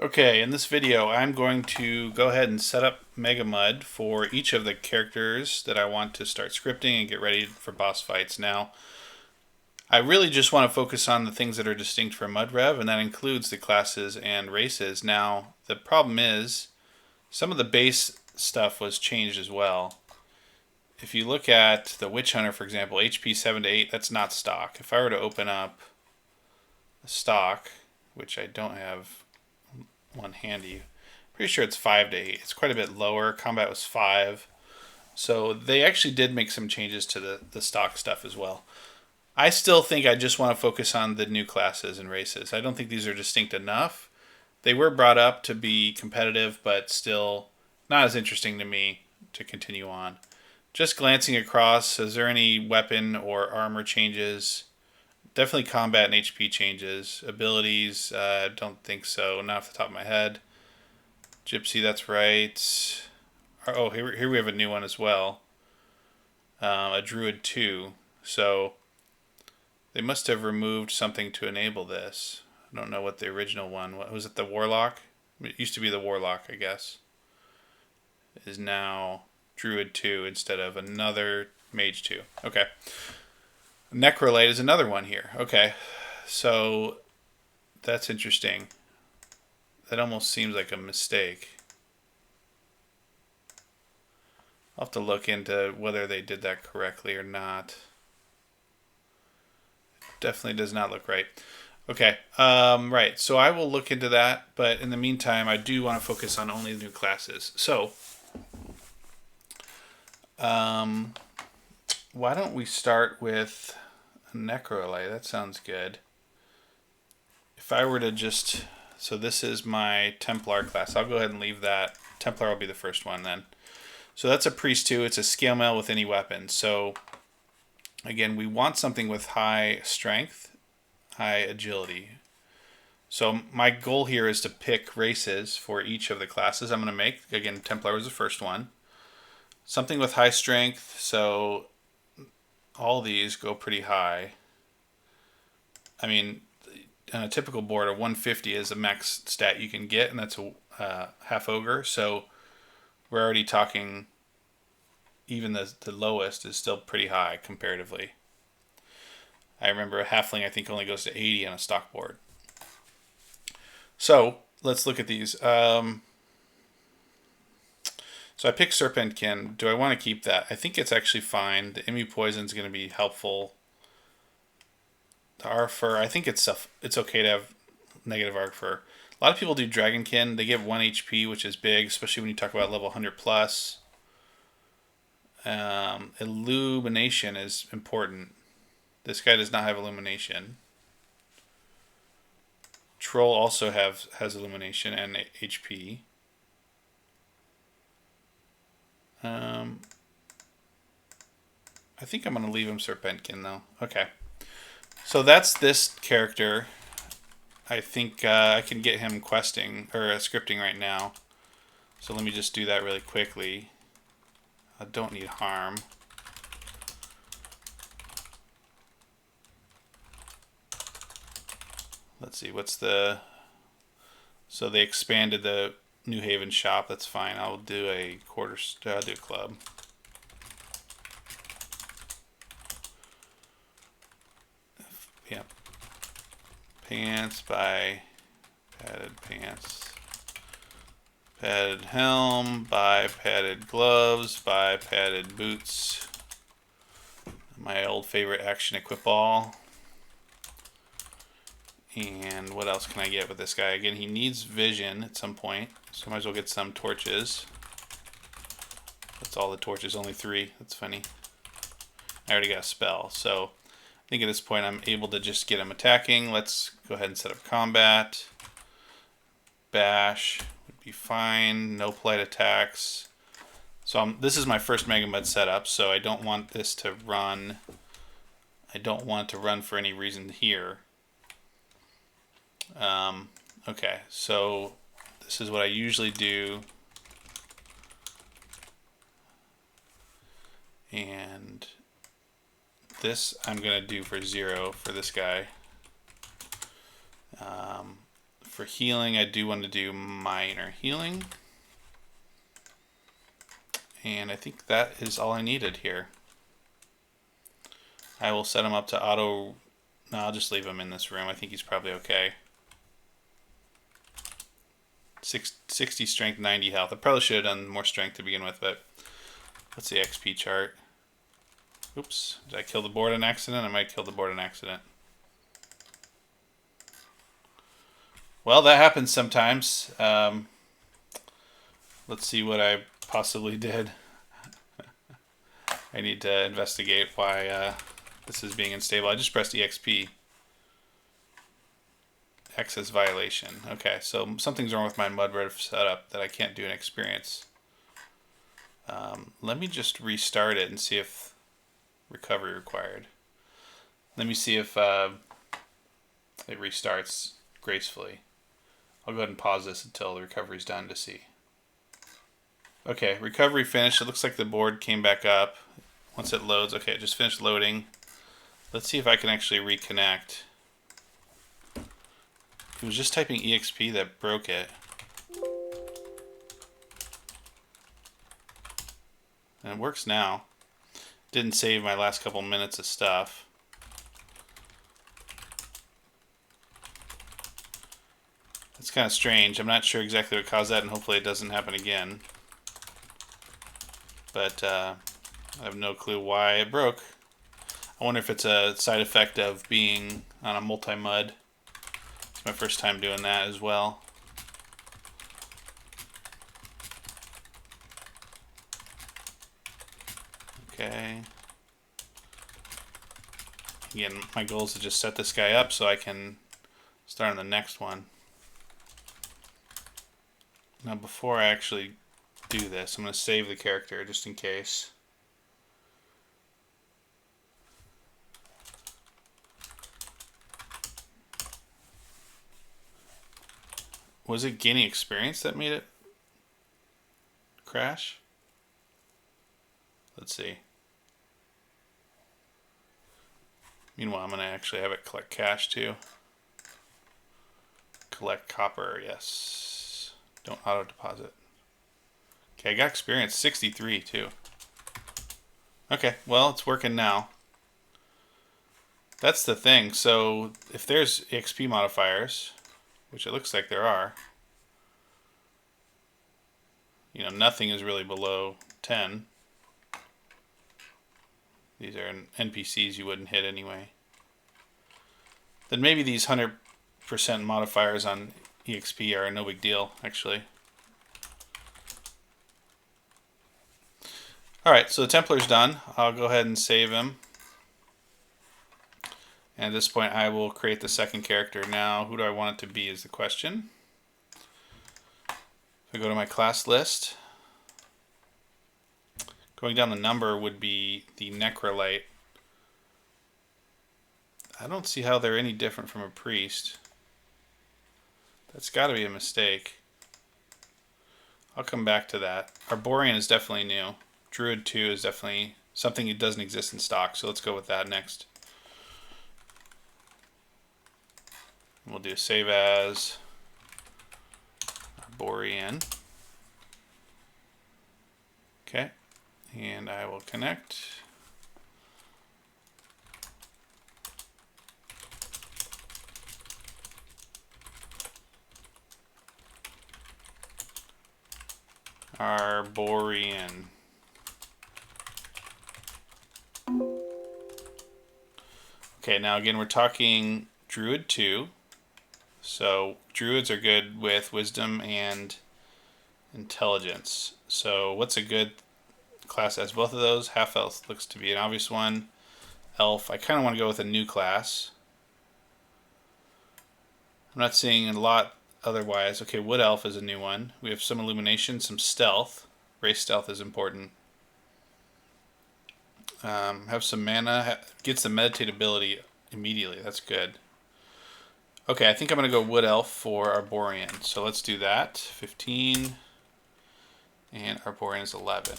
Okay, in this video I'm going to go ahead and set up MegaMUD for each of the characters that I want to start scripting and get ready for boss fights. Now, I really just want to focus on the things that are distinct from MudRev, and that includes the classes and races. Now, the problem is some of the base stuff was changed as well. If you look at the Witch Hunter, for example, HP 7 to 8, that's not stock. If I were to open up stock, which I don't have one handy, pretty sure it's 5 to 8. It's quite a bit lower. Combat was 5. So they actually did make some changes to the stock stuff as well. I still think I just want to focus on the new classes and races. I don't think these are distinct enough. They were brought up to be competitive, but still not as interesting to me to continue on. Just glancing across, is there any weapon or armor changes? Definitely combat and HP changes. Abilities, don't think so. Not off the top of my head. Gypsy, that's right. Oh, here we have a new one as well. A Druid 2. So they must have removed something to enable this. I don't know what the original one was. Was it the Warlock? It used to be the Warlock, I guess. It is now Druid 2 instead of another Mage 2. Okay. Necrolite is another one here. Okay. So that's interesting. That almost seems like a mistake. I'll have to look into whether they did that correctly or not. Definitely does not look right. Okay, right. So I will look into that, but in the meantime, I do want to focus on only the new classes. So, why don't we start with Necrolite? That sounds good. If I were to just... So this is my Templar class. I'll go ahead and leave that. Templar will be the first one then. So that's a Priest 2. It's a scale mail with any weapon. So, again, we want something with high strength, high agility. So my goal here is to pick races for each of the classes I'm going to make. Again, Templar was the first one. Something with high strength, so all these go pretty high. I mean, on a typical board, a 150 is the max stat you can get, and that's a Half-Ogre. So we're already talking, even the lowest is still pretty high comparatively. I remember a Halfling, I think, only goes to 80 on a stock board. So let's look at these. So I picked Serpentkin. Do I want to keep that? I think it's actually fine. The Immu Poison is going to be helpful. The Arfur, I think it's okay to have negative Arfur. A lot of people do Dragonkin. They give 1 HP, which is big, especially when you talk about level 100 plus. Illumination is important. This guy does not have Illumination. Troll also has Illumination and HP. I think I'm going to leave him Serpentkin, though. Okay. So that's this character. I think I can get him questing, or scripting right now. So let me just do that really quickly. I don't need harm. Let's see, what's the... So they expanded the New Haven shop. That's fine. I'll do a I'll do a club. Yep. Pants by padded pants. Padded helm by padded gloves by padded boots. My old favorite action equip ball. And what else can I get with this guy? Again, he needs vision at some point, so I might as well get some torches. That's all the torches, only 3. That's funny. I already got a spell, so I think at this point I'm able to just get him attacking. Let's go ahead and set up combat. Bash would be fine. No polite attacks. So this is my first MegaMUD setup, so I don't want this to run. I don't want it to run for any reason here. Okay, so this is what I usually do. And this I'm going to do for 0 for this guy. for healing, I do want to do minor healing. And I think that is all I needed here. I will set him up to auto. No, I'll just leave him in this room. I think he's probably okay. 60 strength, 90 health. I probably should have done more strength to begin with, but what's the XP chart? Oops, did I kill the board on accident? I might kill the board on accident. Well, that happens sometimes. Let's see what I possibly did. I need to investigate why this is being unstable. I just pressed EXP. Access violation. Okay, so something's wrong with my MudRev setup that I can't do an experience. Let me just restart it and see if recovery required. Let me see if it restarts gracefully. I'll go ahead and pause this until the recovery's done to see. Okay, recovery finished. It looks like the board came back up. Once it loads, okay, it just finished loading. Let's see if I can actually reconnect. It was just typing EXP that broke it. And it works now. Didn't save my last couple minutes of stuff. It's kind of strange. I'm not sure exactly what caused that, and hopefully it doesn't happen again. But I have no clue why it broke. I wonder if it's a side effect of being on a multi-mud. It's my first time doing that as well. Okay. Again, my goal is to just set this guy up so I can start on the next one. Now before I actually do this, I'm going to save the character just in case. Was it gaining experience that made it crash? Let's see. Meanwhile, I'm going to actually have it collect cash too. Collect copper, yes. Don't auto deposit. Okay, I got experience 63 too. Okay, well, it's working now. That's the thing. So if there's XP modifiers, which it looks like there are, you know, nothing is really below 10. These are NPCs you wouldn't hit anyway. Then maybe these 100% modifiers on EXP are no big deal, actually. Alright, so the Templar's done. I'll go ahead and save him. And at this point, I will create the second character. Now, who do I want it to be is the question. If I go to my class list, going down the number would be the Necrolite. I don't see how they're any different from a priest. That's got to be a mistake. I'll come back to that. Arborean is definitely new. Druid 2 is definitely something that doesn't exist in stock, so let's go with that next. We'll do save as Arborean. Okay, and I will connect. Arborean. Okay, now again we're talking Druid 2. So Druids are good with Wisdom and Intelligence. So what's a good class as both of those? Half Elf looks to be an obvious one. Elf, I kind of want to go with a new class. I'm not seeing a lot otherwise. Okay, Wood Elf is a new one. We have some Illumination, some Stealth. Race Stealth is important. Have some mana. Gets the Meditate ability immediately. That's good. Okay, I think I'm going to go Wood Elf for Arborean. So let's do that. 15. And Arborean is 11.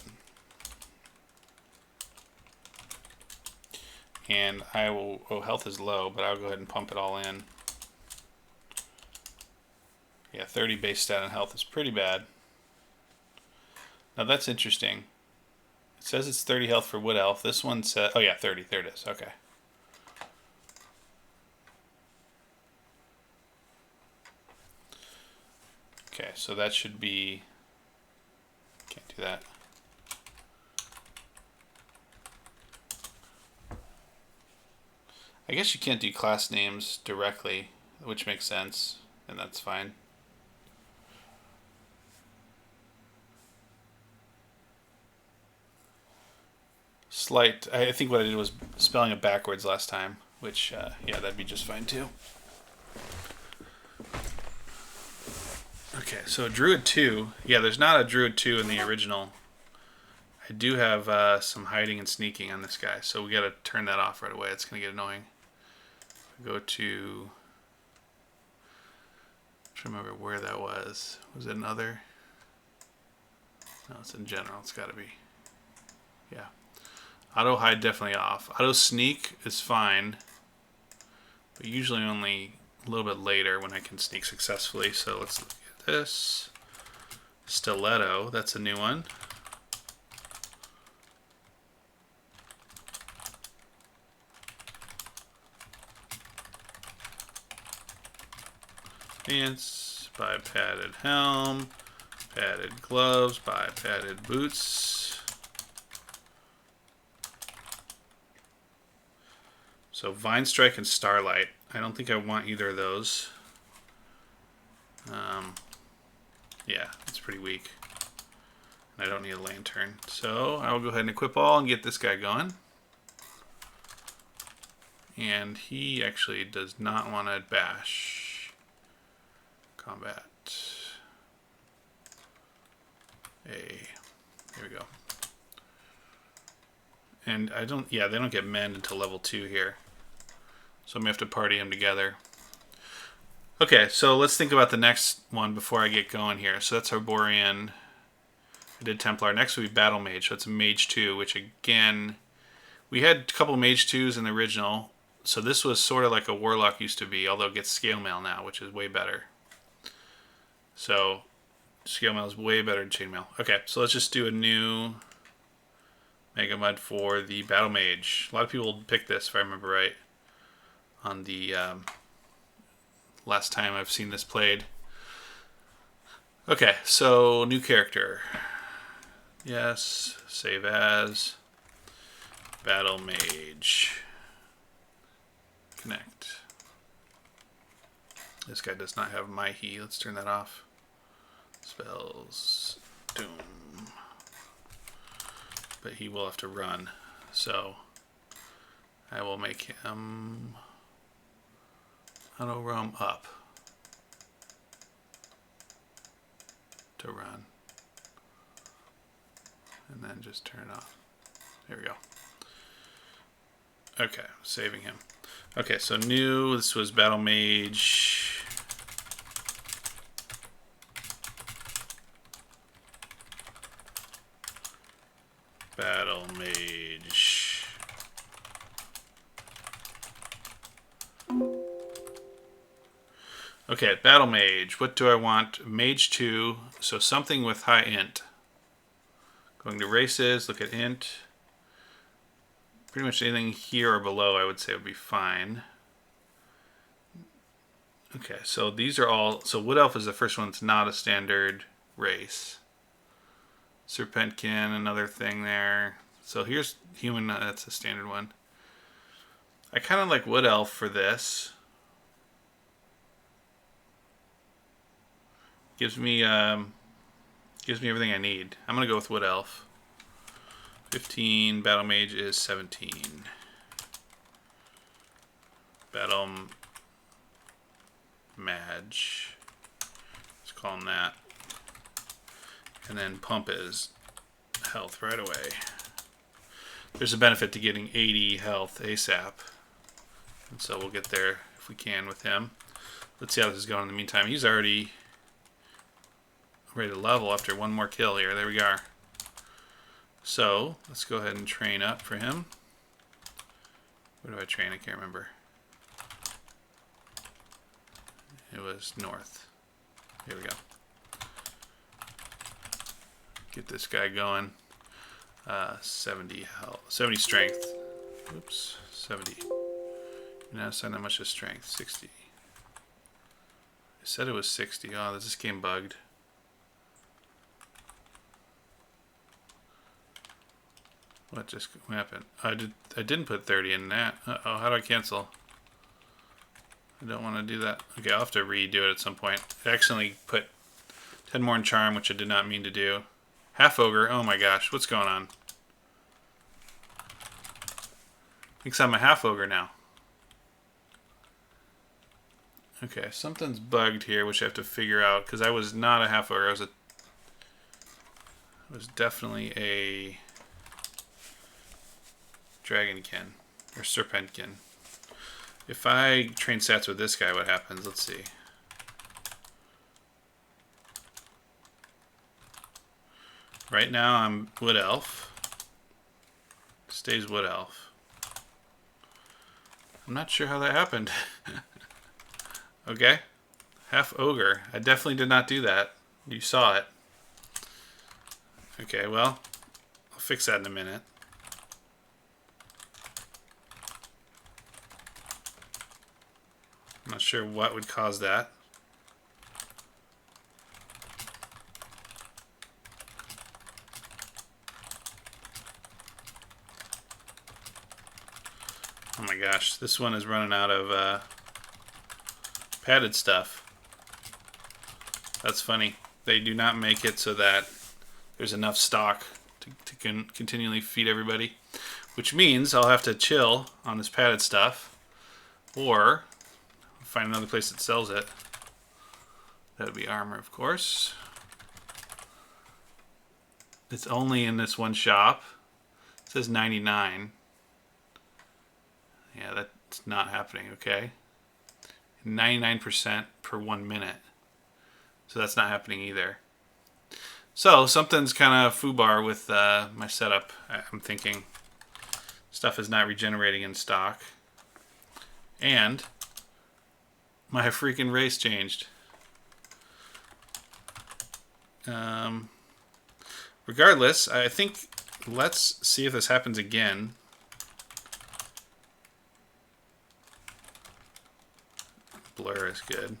And I will... Oh, health is low, but I'll go ahead and pump it all in. Yeah, 30 base stat on health is pretty bad. Now that's interesting. It says it's 30 health for Wood Elf. This one says, oh yeah, 30. There it is. Okay. Okay, so that should be, can't do that. I guess you can't do class names directly, which makes sense, and that's fine. Slight, I think what I did was spelling it backwards last time, which, yeah, that'd be just fine too. Okay, so Druid 2. Yeah, there's not a Druid 2 in the original. I do have some hiding and sneaking on this guy, so we gotta turn that off right away. It's gonna get annoying. Go to, I'm trying to remember where that was. Was it another? No, it's in general. It's gotta be. Yeah. Auto hide definitely off. Auto sneak is fine, but usually only a little bit later when I can sneak successfully. So let's look at this. Stiletto, that's a new one. Pants, buy padded helm, padded gloves, buy padded boots. So Vine Strike and Starlight. I don't think I want either of those. Yeah, it's pretty weak. And I don't need a lantern. So I will go ahead and equip all and get this guy going. And he actually does not want to bash. Combat. There we go. And I don't, yeah, they don't get mend until level 2 here. So I'm going to have to party them together. Okay, so let's think about the next one before I get going here. So that's Arborian. I did Templar. Next would be Battle Mage. So it's a Mage 2, which again, we had a couple Mage 2s in the original. So this was sort of like a Warlock used to be, although it gets Scale Mail now, which is way better. So Scale Mail is way better than Chainmail. Okay, so let's just do a new MegaMUD for the Battle Mage. A lot of people picked this, if I remember right, on the last time I've seen this played. Okay, so new character. Yes, save as. Battle Mage. Connect. This guy does not have Maihi. Let's turn that off. Spells. Doom. But he will have to run. So I will make him auto roam up to run. And then just turn it off. There we go. Okay, saving him. Okay, so new, this was Battle Mage. Battle Mage. Okay, Battle Mage. What do I want? Mage 2, so something with high int. Going to races, look at int. Pretty much anything here or below I would say would be fine. Okay, so these are all, so Wood Elf is the first one that's not a standard race. Serpentkin, another thing there. So here's human, that's a standard one. I kind of like Wood Elf for this. Gives me everything I need. I'm gonna go with Wood Elf. 15, Battle Mage is 17. Battle Mage. Let's call him that. And then Pump is health right away. There's a benefit to getting 80 health ASAP. And so we'll get there if we can with him. Let's see how this is going in the meantime. He's already ready to level after one more kill here. There we are. So let's go ahead and train up for him. Where do I train? I can't remember. It was north. Here we go. Get this guy going. 70 health, 70 strength. Oops, 70. Now it's not that much of strength. 60. I said it was 60. Oh, this game bugged. What just happened? I didn't put 30 in that. Uh-oh, how do I cancel? I don't want to do that. Okay, I'll have to redo it at some point. I accidentally put 10 more in charm, which I did not mean to do. Half-Ogre. Oh my gosh, what's going on? Thinks I'm a Half-Ogre now. Okay, something's bugged here, which I have to figure out, because I was not a Half-Ogre. I was definitely a Dragonkin, or Serpentkin. If I train stats with this guy, what happens? Let's see. Right now I'm Wood Elf. Stays Wood Elf. I'm not sure how that happened. Okay. Half-Ogre. I definitely did not do that. You saw it. Okay, well, I'll fix that in a minute. I'm not sure what would cause that. Oh my gosh, this one is running out of padded stuff. That's funny. They do not make it so that there's enough stock to continually feed everybody, which means I'll have to chill on this padded stuff, or find another place that sells it. That would be armor, of course. It's only in this one shop. It says 99. Yeah, that's not happening, okay? 99% per 1 minute. So that's not happening either. So something's kind of foobar with my setup. I'm thinking stuff is not regenerating in stock. And my freaking race changed. Regardless, I think let's see if this happens again. Blur is good.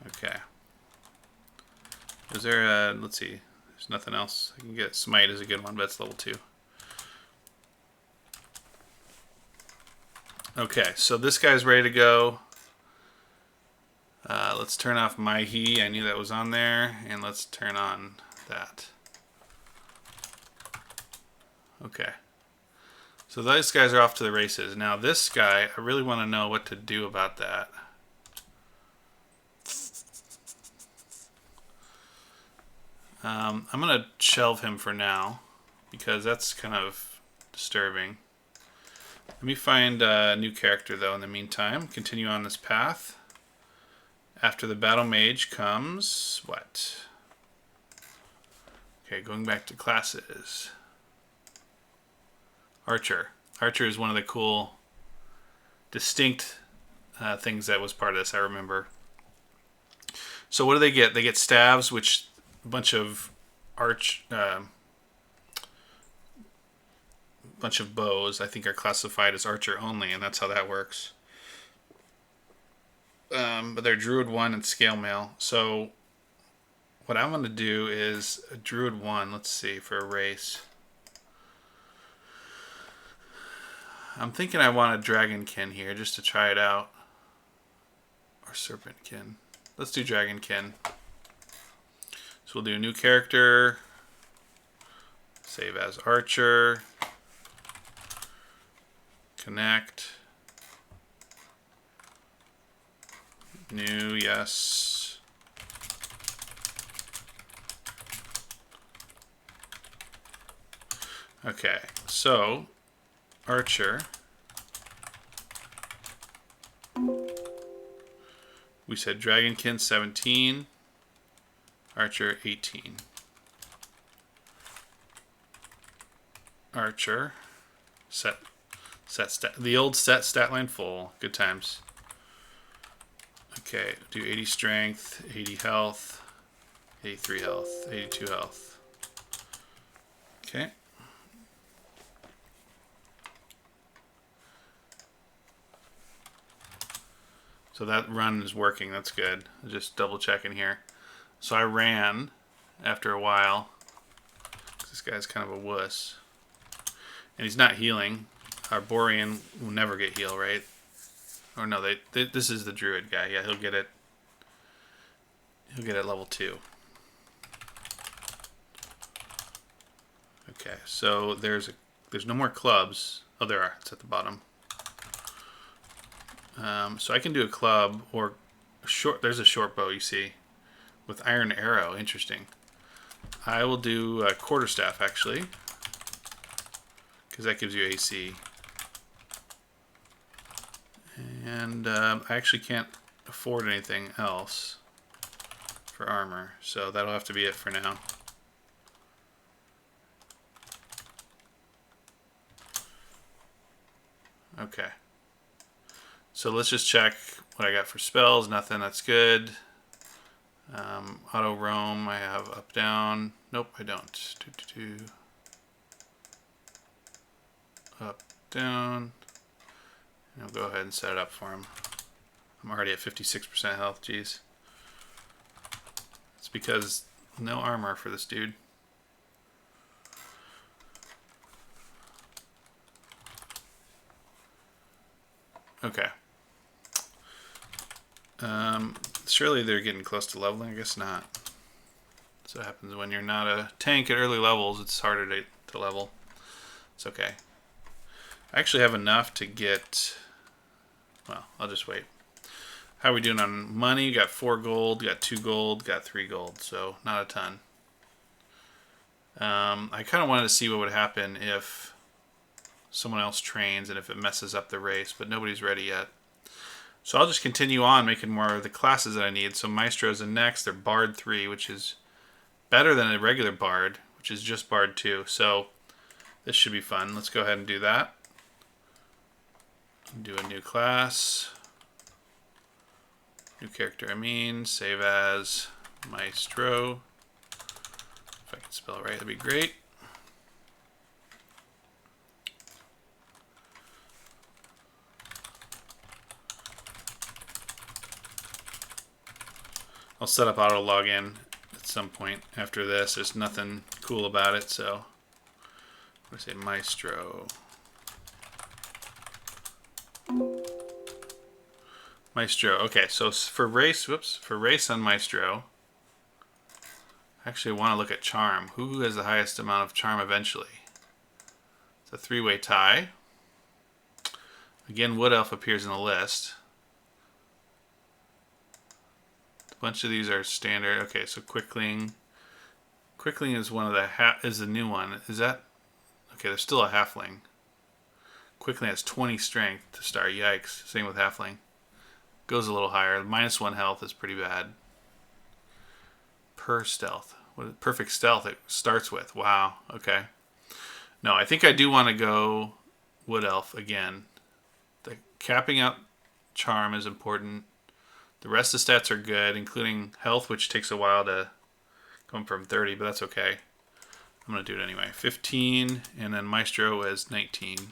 Okay. Is there a, let's see, there's nothing else. I can get Smite is a good one, but it's level 2. Okay, so this guy's ready to go. Let's turn off my he. I knew that was on there. And let's turn on that. Okay. So those guys are off to the races. Now this guy, I really want to know what to do about that. I'm going to shelve him for now because that's kind of disturbing. Let me find a new character though in the meantime. Continue on this path. After the Battle Mage comes what? Okay, going back to classes. Archer. Archer is one of the cool, distinct things that was part of this, I remember. So what do they get? They get staves, which a bunch of bunch of bows, I think, are classified as archer only, and that's how that works. But they're Druid 1 and Scale Mail. So what I'm going to do is a Druid 1, let's see, for a race. I'm thinking I want a Dragonkin here just to try it out. Or Serpentkin. Let's do Dragonkin. So we'll do a new character. Save as Archer. Connect. New, yes. Okay, so Archer. We said Dragonkin 17, Archer 18. Archer, set The old stat line full. Good times. Okay, do 80 strength, 80 health, 83 health, 82 health. Okay. So that run is working. That's good. Just double checking here. So I ran after a while. This guy's kind of a wuss. And he's not healing. Our Borean will never get heal, right? Or no, this is the Druid guy. Yeah, he'll get it. He'll get it level 2. Okay, so there's no more clubs. Oh, there are. It's at the bottom. So I can do a club or a short. There's a short bow, you see, with iron arrow. Interesting. I will do a quarterstaff actually, because that gives you AC. And I actually can't afford anything else for armor, so that'll have to be it for now. Okay. So let's just check what I got for spells. Nothing. That's good. Auto roam. I have up down. Nope, I don't. Up down. And I'll go ahead and set it up for him. I'm already at 56% health. Jeez. It's because no armor for this dude. Okay. Surely they're getting close to leveling. I guess not. So what happens when you're not a tank at early levels. It's harder to level. It's okay. I actually have enough to get... Well, I'll just wait. How are we doing on money? Got 4 gold, got 2 gold, got 3 gold. So not a ton. I kind of wanted to see what would happen if someone else trains and if it messes up the race, but nobody's ready yet. So I'll just continue on making more of the classes that I need. So Maestro's in next. They're Bard 3, which is better than a regular Bard, which is just Bard 2. So this should be fun. Let's go ahead and do that. Do a new class. New character, save as Maestro. If I can spell it right, that'd be great. I'll set up auto login at some point after this. There's nothing cool about it, so I'm going to say Maestro. Maestro. Okay, so for race on Maestro, I actually want to look at charm. Who has the highest amount of charm eventually? It's a 3-way tie. Again, Wood Elf appears in the list. A bunch of these are standard. Okay, so Quickling. Quickling is one of the is the new one. Is that okay? There's still a Halfling. Quickling has 20 strength to start. Yikes! Same with Halfling. Goes a little higher. -1 health is pretty bad. Per stealth. What perfect stealth it starts with. Wow. Okay. No, I think I do want to go Wood Elf again. The capping out charm is important. The rest of the stats are good, including health, which takes a while to come from 30, but that's okay. I'm going to do it anyway. 15, and then Maestro is 19.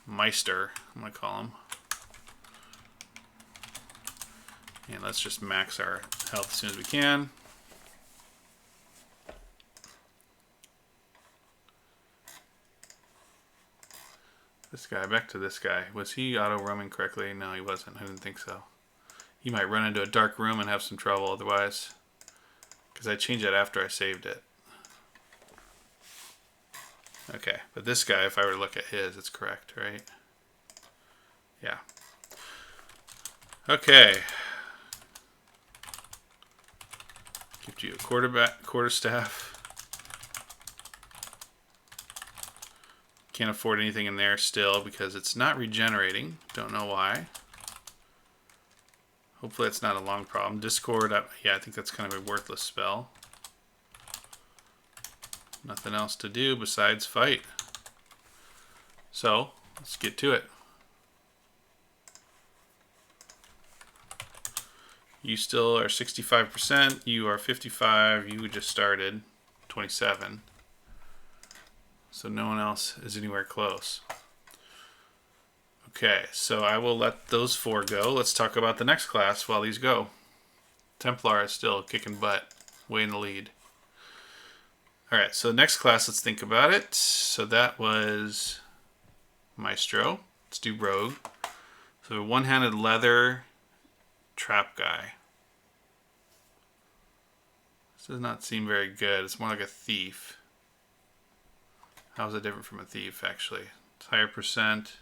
Meister, I'm going to call him. And let's just max our health as soon as we can. This guy, back to this guy. Was he auto-roaming correctly? No, he wasn't. I didn't think so. He might run into a dark room and have some trouble otherwise. Because I changed it after I saved it. Okay, but this guy, if I were to look at his, it's correct, right? Yeah. Okay. Give you a quarterstaff. Can't afford anything in there still because it's not regenerating. Don't know why. Hopefully it's not a long problem. Discord, yeah, I think that's kind of a worthless spell. Nothing else to do besides fight. So let's get to it. You still are 65%. You are 55. You just started 27. So no one else is anywhere close. Okay, so I will let those 4 go. Let's talk about the next class while these go. Templar is still kicking butt, way in the lead. Alright, so next class, let's think about it. So that was Maestro. Let's do Rogue. So one-handed leather trap guy. This does not seem very good. It's more like a thief. How is it different from a thief, actually? It's higher percent.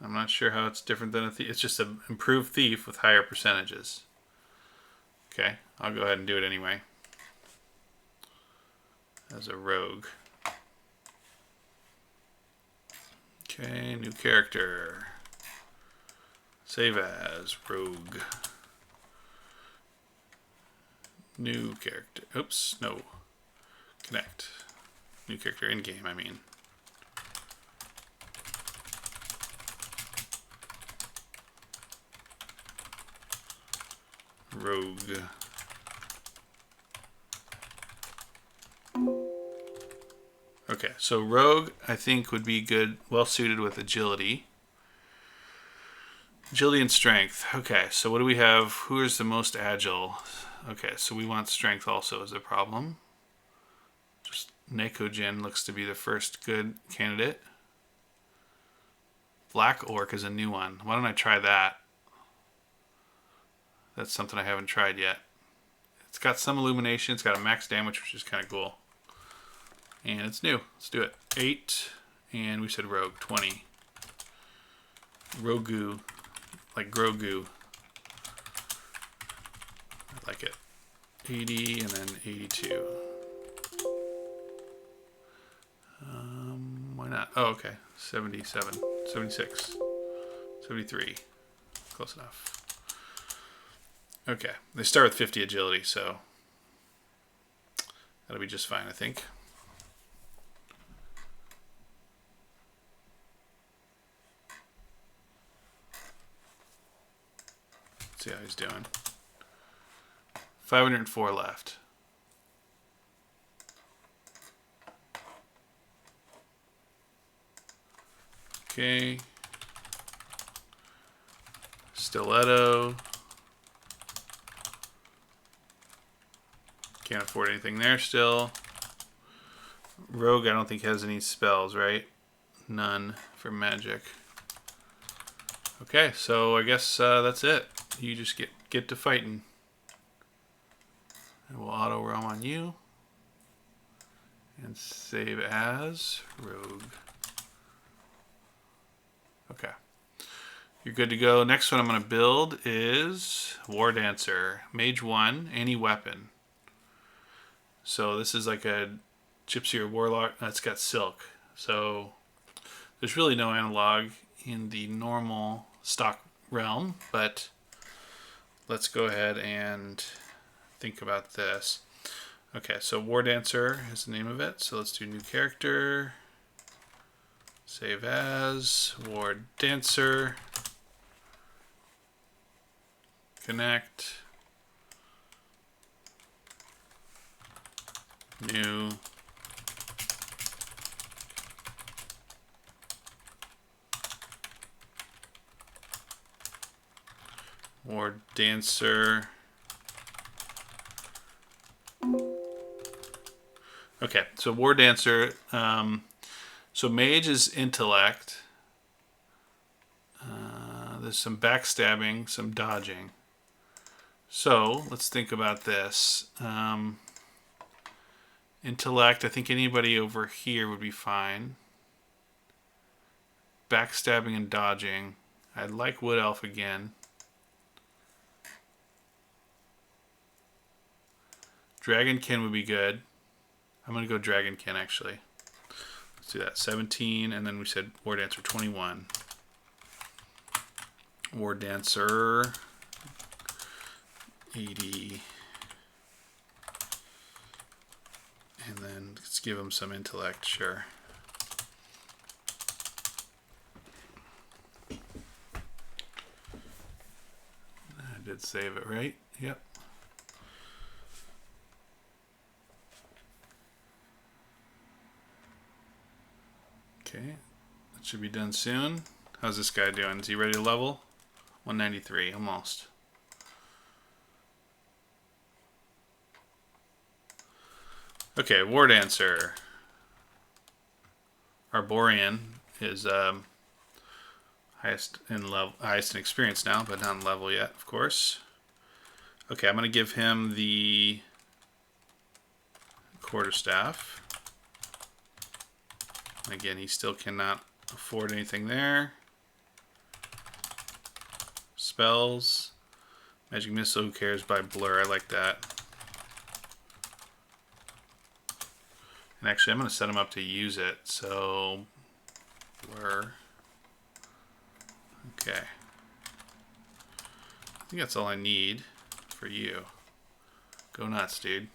I'm not sure how it's different than a thief. It's just an improved thief with higher percentages. Okay, I'll go ahead and do it anyway. As a rogue. Okay, new character. Save as rogue. New character. Oops, no. Connect. New character in game, I mean. Rogue. Okay, so rogue I think would be good, well suited with agility. Agility and strength. Okay, so what do we have? Who is the most agile? Okay, so we want strength also as a problem. Just Nekojin looks to be the first good candidate. Black Orc is a new one. Why don't I try that? That's something I haven't tried yet. It's got some illumination. It's got a max damage, which is kind of cool. And it's new. Let's do it. 8. And we said rogue. 20. Rogu. Like Grogu. I like it. 80 and then 82. Why not? Oh, okay. 77. 76. 73. Close enough. Okay. They start with 50 agility, so that'll be just fine, I think. See how he's doing. 504 left. Okay. Stiletto. Can't afford anything there still. Rogue I don't think has any spells, right? None for magic. Okay, so I guess that's it. You just get to fighting. And we'll auto roam on you. And save as rogue. Okay. You're good to go. Next one I'm going to build is War Dancer. Mage 1, any weapon. So this is like a gypsy or warlock. It's got silk. So there's really no analog in the normal stock realm, but let's go ahead and think about this. Okay, so War Dancer is the name of it. So let's do new character. Save as War Dancer. Connect. New. War Dancer. Okay, so War Dancer. So Mage is intellect. There's some backstabbing, some dodging. So let's think about this. Intellect, I think anybody over here would be fine. Backstabbing and dodging. I'd like Wood Elf again. Dragonkin would be good. I'm going to go Dragonkin actually. Let's do that. 17, and then we said War Dancer 21. War Dancer 80. And then let's give him some intellect, sure. I did save it, right? Yep. Okay, that should be done soon. How's this guy doing? Is he ready to level? 193, almost. Okay, War Dancer. Arborian is highest in experience now, but not in level yet, of course. Okay, I'm gonna give him the quarterstaff. Again, he still cannot afford anything there. Spells. Magic Missile, who cares, by Blur. I like that. And actually, I'm going to set him up to use it. So, Blur. Okay. I think that's all I need for you. Go nuts, dude.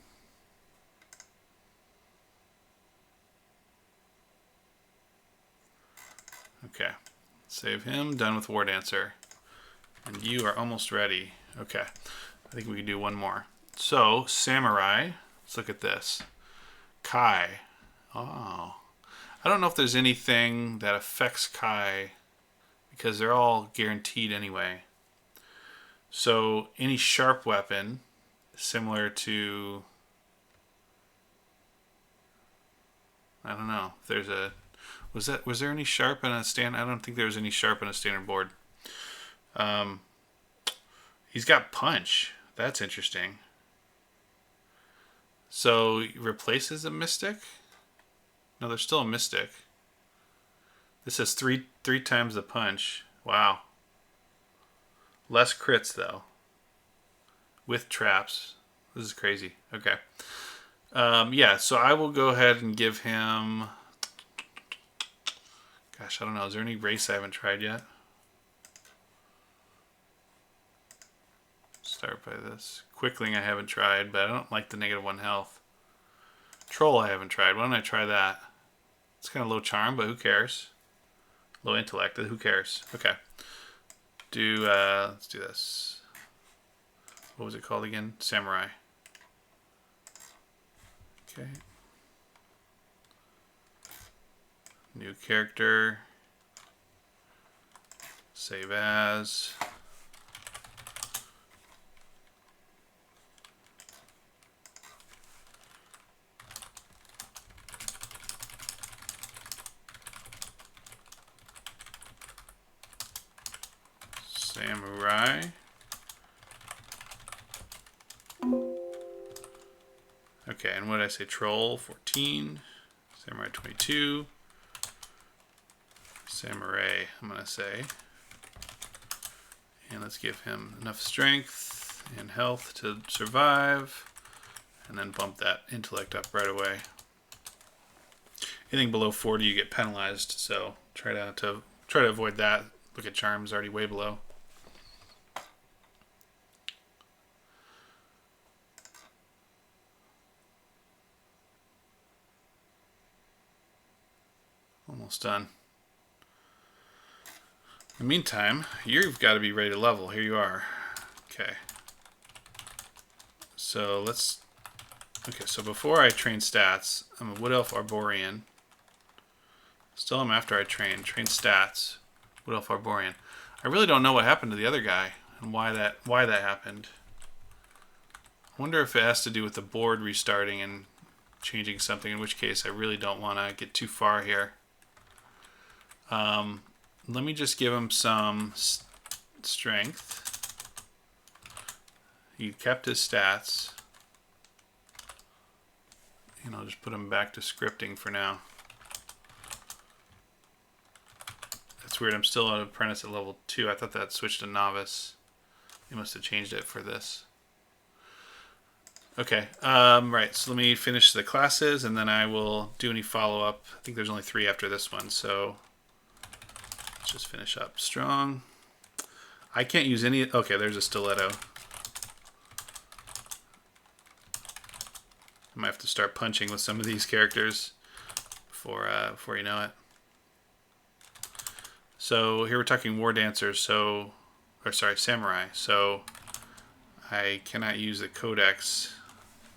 Okay. Save him. Done with War Dancer. And you are almost ready. Okay. I think we can do one more. So, Samurai. Let's look at this. Kai. Oh. I don't know if there's anything that affects Kai because they're all guaranteed anyway. So, any sharp weapon, similar to... I don't know. If there's a... Was there any sharp in a stand? I don't think there was any sharp in a standard board. He's got punch. That's interesting. So he replaces a mystic? No, there's still a mystic. This has three times the punch. Wow. Less crits though. With traps. This is crazy. Okay. Yeah, so I will go ahead and give him... Gosh, I don't know. Is there any race I haven't tried yet? Start by this. Quickling I haven't tried, but I don't like the -1 health. Troll I haven't tried. Why don't I try that? It's kind of low charm, but who cares? Low intellect, who cares? Okay. Let's do this. What was it called again? Samurai. Okay. New character. Save as. Samurai. Okay, and what did I say? Troll 14. Samurai 22. Samurai, I'm going to say. And let's give him enough strength and health to survive. And then bump that intellect up right away. Anything below 40 you get penalized, so try to avoid that. Look at charms, already way below. Almost done. In the meantime, you've got to be ready to level. Here you are. Okay. So let's... Okay, so before I train stats, I'm a Wood Elf Arborian. Still am after I train stats. Wood Elf Arborian. I really don't know what happened to the other guy and why that happened. I wonder if it has to do with the board restarting and changing something, in which case I really don't want to get too far here. Let me just give him some strength. He kept his stats. And I'll just put him back to scripting for now. That's weird. I'm still an apprentice at level 2. I thought that switched to novice. They must have changed it for this. Okay. Right. So let me finish the classes, and then I will do any follow-up. I think there's only 3 after this one, so let's just finish up strong. I can't use any... Okay, there's a stiletto. might have to start punching with some of these characters before you know it. So here we're talking war dancers, or sorry, samurai. So I cannot use the codex.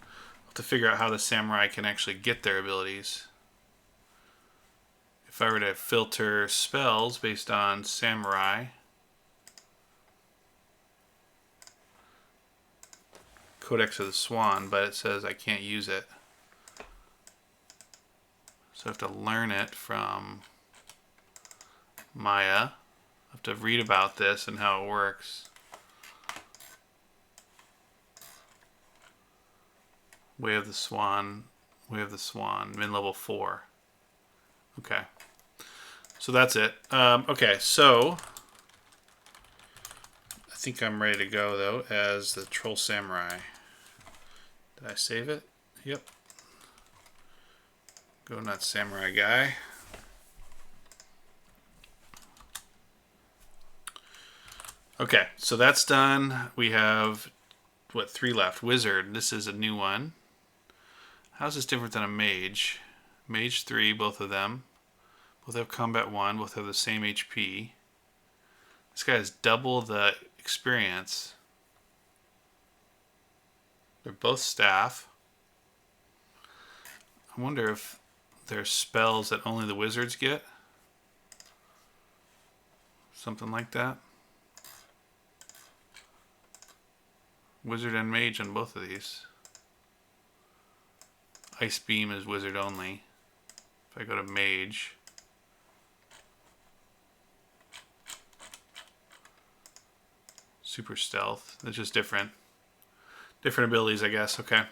I'll have to figure out how the samurai can actually get their abilities. If I were to filter spells based on samurai, Codex of the Swan, but it says I can't use it. So I have to learn it from Maya. I have to read about this and how it works. Way of the Swan, mid-level 4. Okay. So that's it. Okay, so I think I'm ready to go, though, as the Troll Samurai. Did I save it? Yep. Go nuts, Samurai guy. Okay, so that's done. We have, 3 left? Wizard, this is a new one. How's this different than a Mage? Mage 3, both of them. Both have combat 1, both have the same HP. This guy has double the experience. They're both staff. I wonder if there's spells that only the wizards get. Something like that. Wizard and Mage on both of these. Ice Beam is wizard only. If I go to Mage, Super Stealth. It's just different abilities, I guess. Okay.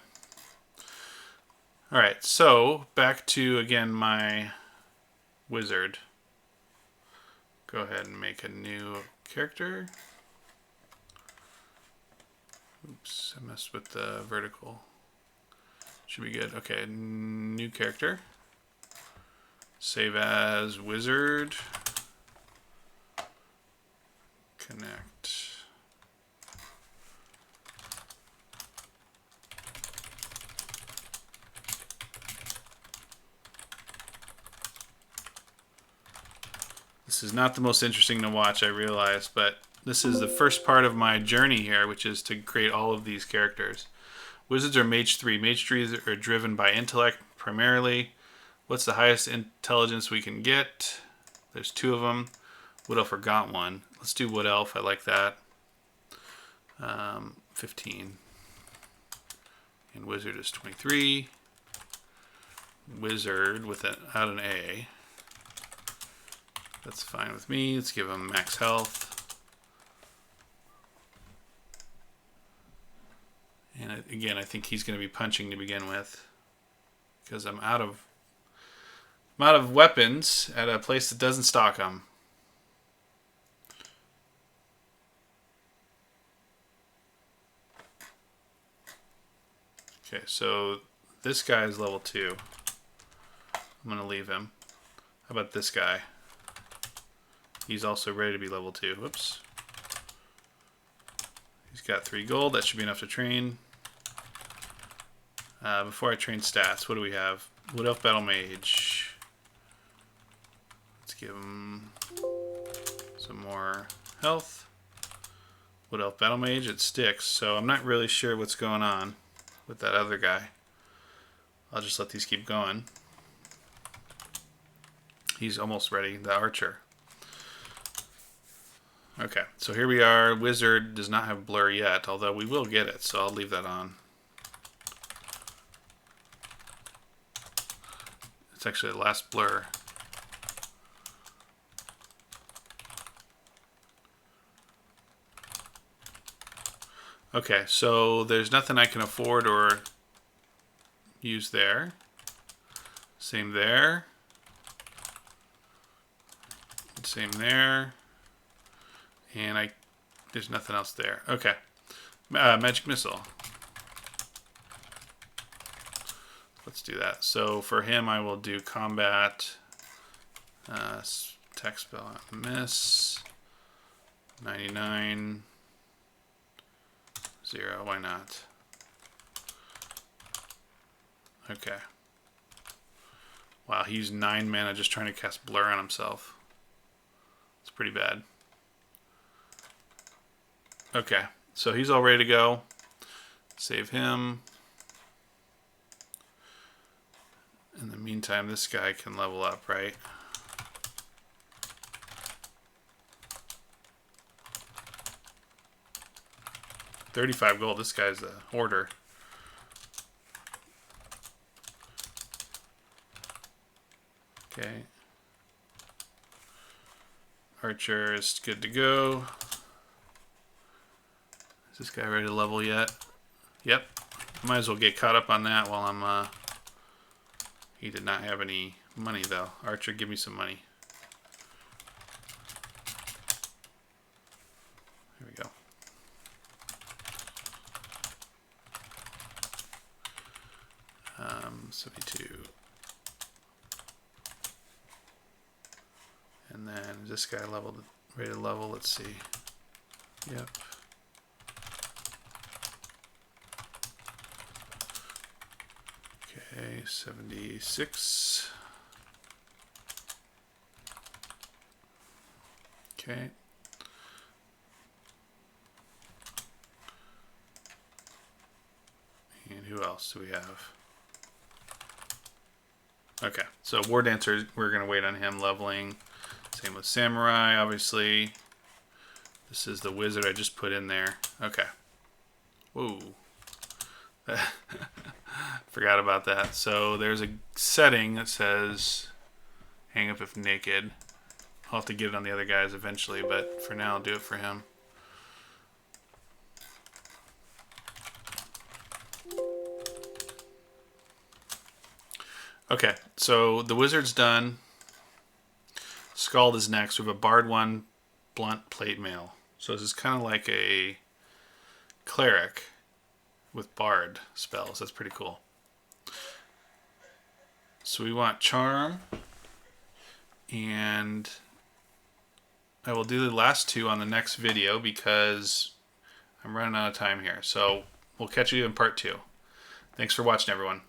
Alright, so back to, again, my wizard. Go ahead and make a new character. Oops, I messed with the vertical. Should be good. Okay, new character. Save as wizard. Connect. This is not the most interesting to watch, I realize, but this is the first part of my journey here, which is to create all of these characters. Wizards are Mage 3. Mage 3 are driven by intellect primarily. What's the highest intelligence we can get? There's 2 of them. Wood Elf forgot one. Let's do Wood Elf. I like that. 15. And Wizard is 23. Wizard without an A. That's fine with me. Let's give him max health. And again, I think he's going to be punching to begin with, because I'm out of weapons at a place that doesn't stock them. Okay, so this guy is level 2. I'm going to leave him. How about this guy? He's also ready to be level 2. Whoops. He's got 3 gold. That should be enough to train. Before I train stats, what do we have? Wood Elf Battle Mage. Let's give him some more health. Wood Elf Battle Mage, it sticks, so I'm not really sure what's going on with that other guy. I'll just let these keep going. He's almost ready, the archer. Okay, so here we are. Wizard does not have blur yet, although we will get it, so I'll leave that on. It's actually the last blur. Okay, so there's nothing I can afford or use there. Same there. Same there. And there's nothing else there. Okay. Magic Missile. Let's do that. So for him, I will do combat, attack spell, miss, 99, 0, why not? Okay. Wow, he used 9 mana just trying to cast Blur on himself. It's pretty bad. Okay, so he's all ready to go. Save him. In the meantime, this guy can level up, right? $35 gold. This guy's a hoarder. Okay. Archer is good to go. Is this guy ready to level yet? Yep. Might as well get caught up on that while I'm... He did not have any money, though. Archer, give me some money. Here we go. 72. And then is this guy leveled, ready to level? Let's see. Yep. Okay, 76. Okay. And who else do we have? Okay, so War Dancer, we're going to wait on him leveling. Same with Samurai, obviously. This is the wizard I just put in there. Okay. Whoa. Forgot about that. So there's a setting that says hang up if naked. I'll have to get it on the other guys eventually, but for now I'll do it for him. Okay, so the wizard's done. Scald is next. We have a Bard 1, Blunt, Plate Mail. So this is kind of like a cleric with Bard spells. That's pretty cool. So we want Charm. And I will do the last two on the next video because I'm running out of time here. So we'll catch you in part 2. Thanks for watching, everyone.